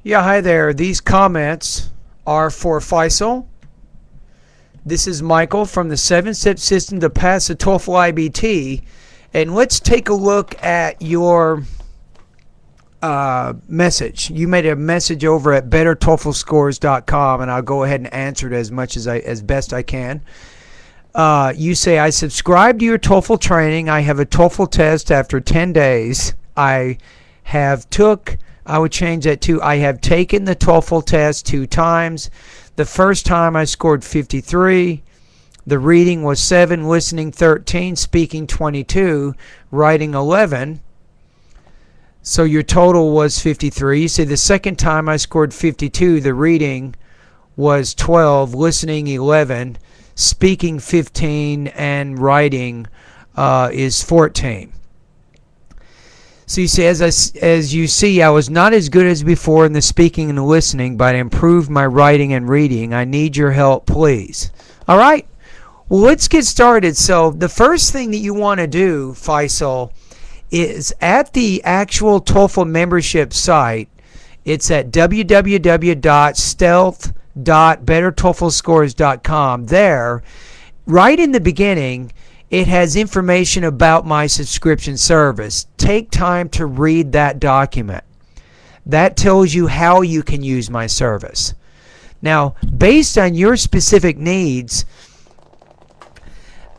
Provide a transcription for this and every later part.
Yeah, hi there. These comments are for Faisal. This is Michael from the 7-Step System to Pass the TOEFL IBT. And let's take a look at your message. You made a message over at bettertoeflscores.com, and I'll go ahead and answer it as best I can. You say, I subscribe to your TOEFL training. I have a TOEFL test after 10 days. I would change that to I have taken the TOEFL test 2 times. The first time I scored 53. The reading was 7, listening 13, speaking 22, writing 11. So your total was 53. You say the second time I scored 52, the reading was 12, listening 11, speaking 15, and writing is 14. So you say, as you see, I was not as good as before in the speaking and the listening, but I improved my writing and reading. I need your help, please. All right. Well, let's get started. So the first thing that you want to do, Faisal, is at the actual TOEFL membership site. It's at www.stealth.bettertoeflscores.com. There, right in the beginning, it has information about my subscription service. Take time to read that document. That tells you how you can use my service. Now, based on your specific needs,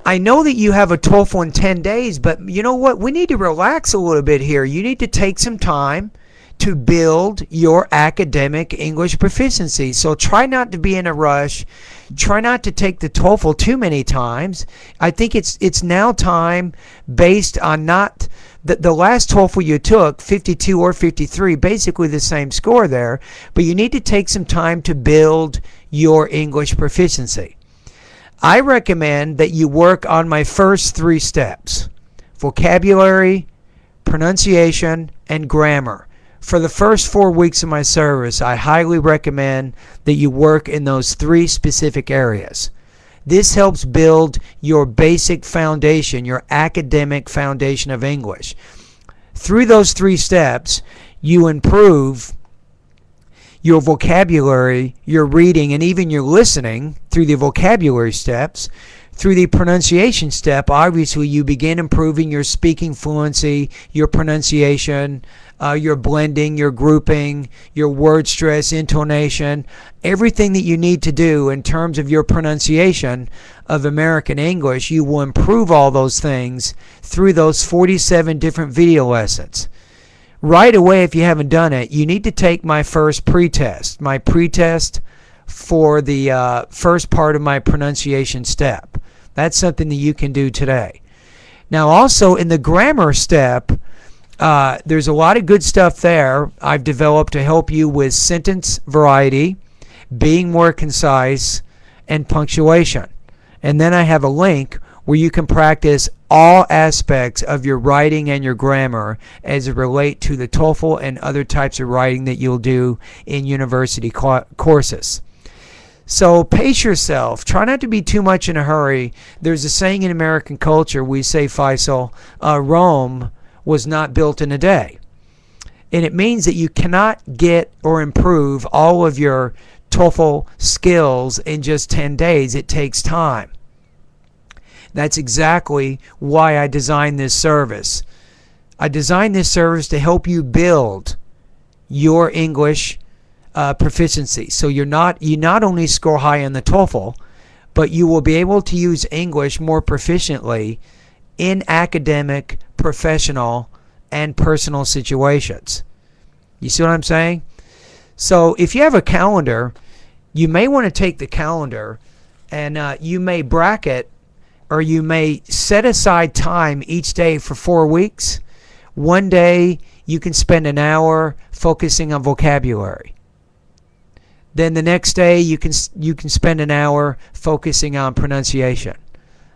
I know that you have a TOEFL in 10 days, but you know what? We need to relax a little bit here. You need to take some time to build your academic English proficiency. So try not to be in a rush. Try not to take the TOEFL too many times. I think it's now time, based on not the last TOEFL you took, 52 or 53, basically the same score there, but you need to take some time to build your English proficiency. I recommend that you work on my first 3 steps: vocabulary, pronunciation, and grammar. For the first 4 weeks of my service, I highly recommend that you work in those 3 specific areas. This helps build your basic foundation, your academic foundation of English. Through those 3 steps, you improve your vocabulary, your reading, and even your listening through the vocabulary steps. Through the pronunciation step, obviously you begin improving your speaking fluency, your pronunciation, your blending, your grouping, your word stress, intonation, everything that you need to do in terms of your pronunciation of American English. You will improve all those things through those 47 different video lessons. Right away, if you haven't done it, you need to take my first pretest, for the first part of my pronunciation step. That's something that you can do today. Now, also in the grammar step, there's a lot of good stuff there I've developed to help you with sentence variety, being more concise, and punctuation. And then I have a link where you can practice all aspects of your writing and your grammar as it relate to the TOEFL and other types of writing that you'll do in university courses. So pace yourself. Try not to be too much in a hurry. There's a saying in American culture, we say, Faisal, Rome was not built in a day. And it means that you cannot get or improve all of your TOEFL skills in just 10 days. It takes time. That's exactly why I designed this service. I designed this service to help you build your English proficiency. So you not only score high on the TOEFL, but you will be able to use English more proficiently in academic, professional, and personal situations. You see what I'm saying? So if you have a calendar, you may want to take the calendar and you may bracket, or you may set aside time each day for 4 weeks. One day you can spend an hour focusing on vocabulary. Then the next day you can spend an hour focusing on pronunciation.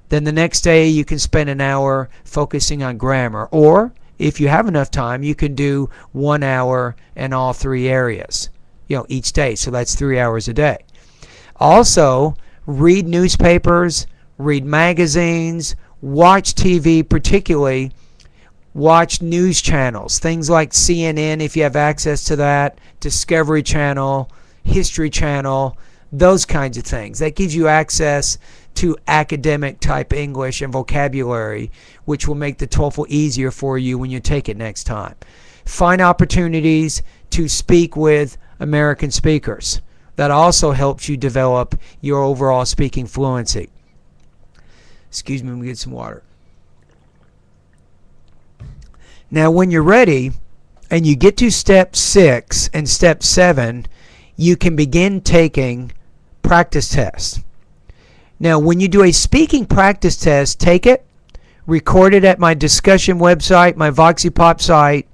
Then the next day you can spend an hour focusing on grammar. Or if you have enough time, you can do 1 hour in all 3 areas, each day. So that's 3 hours a day. Also, read newspapers, read magazines, watch TV, particularly Watch news channels, things like CNN if you have access to that, Discovery Channel, History Channel, those kinds of things. That gives you access to academic type English and vocabulary, which will make the TOEFL easier for you when you take it next time. Find opportunities to speak with American speakers. That also helps you develop your overall speaking fluency. Excuse me, let me get some water. Now, when you're ready and you get to step 6 and step 7, you can begin taking practice tests. Now, when you do a speaking practice test, take it, record it at my discussion website, my VoxyPop site,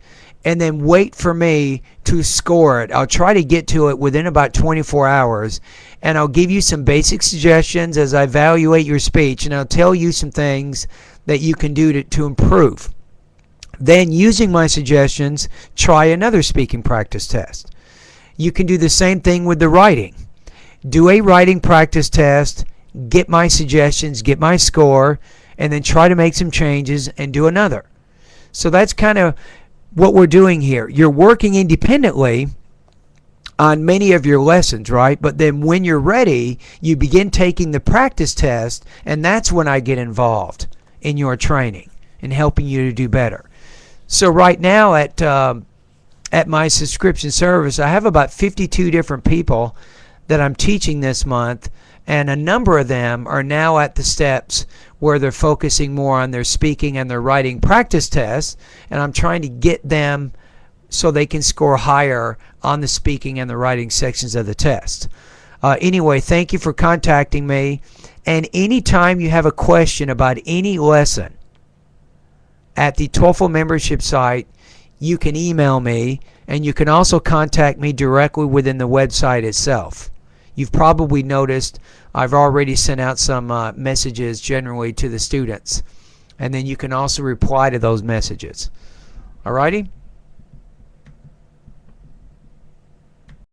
and then wait for me to score it. I'll try to get to it within about 24 hours, and I'll give you some basic suggestions as I evaluate your speech, and I'll tell you some things that you can do to improve. Then, using my suggestions, try another speaking practice test. You can do the same thing with the writing. Do a writing practice test, get my suggestions, get my score, and then try to make some changes and do another. So that's kind of what we're doing here. You're working independently on many of your lessons, right? But then when you're ready, you begin taking the practice test, and that's when I get involved in your training and helping you to do better. So right now at my subscription service, I have about 52 different people that I'm teaching this month, and a number of them are now at the steps where they're focusing more on their speaking and their writing practice tests, and I'm trying to get them so they can score higher on the speaking and the writing sections of the test. Anyway, thank you for contacting me, and anytime you have a question about any lesson at the TOEFL membership site, you can email me, and you can also contact me directly within the website itself. You've probably noticed I've already sent out some messages generally to the students, and then you can also reply to those messages. Alrighty?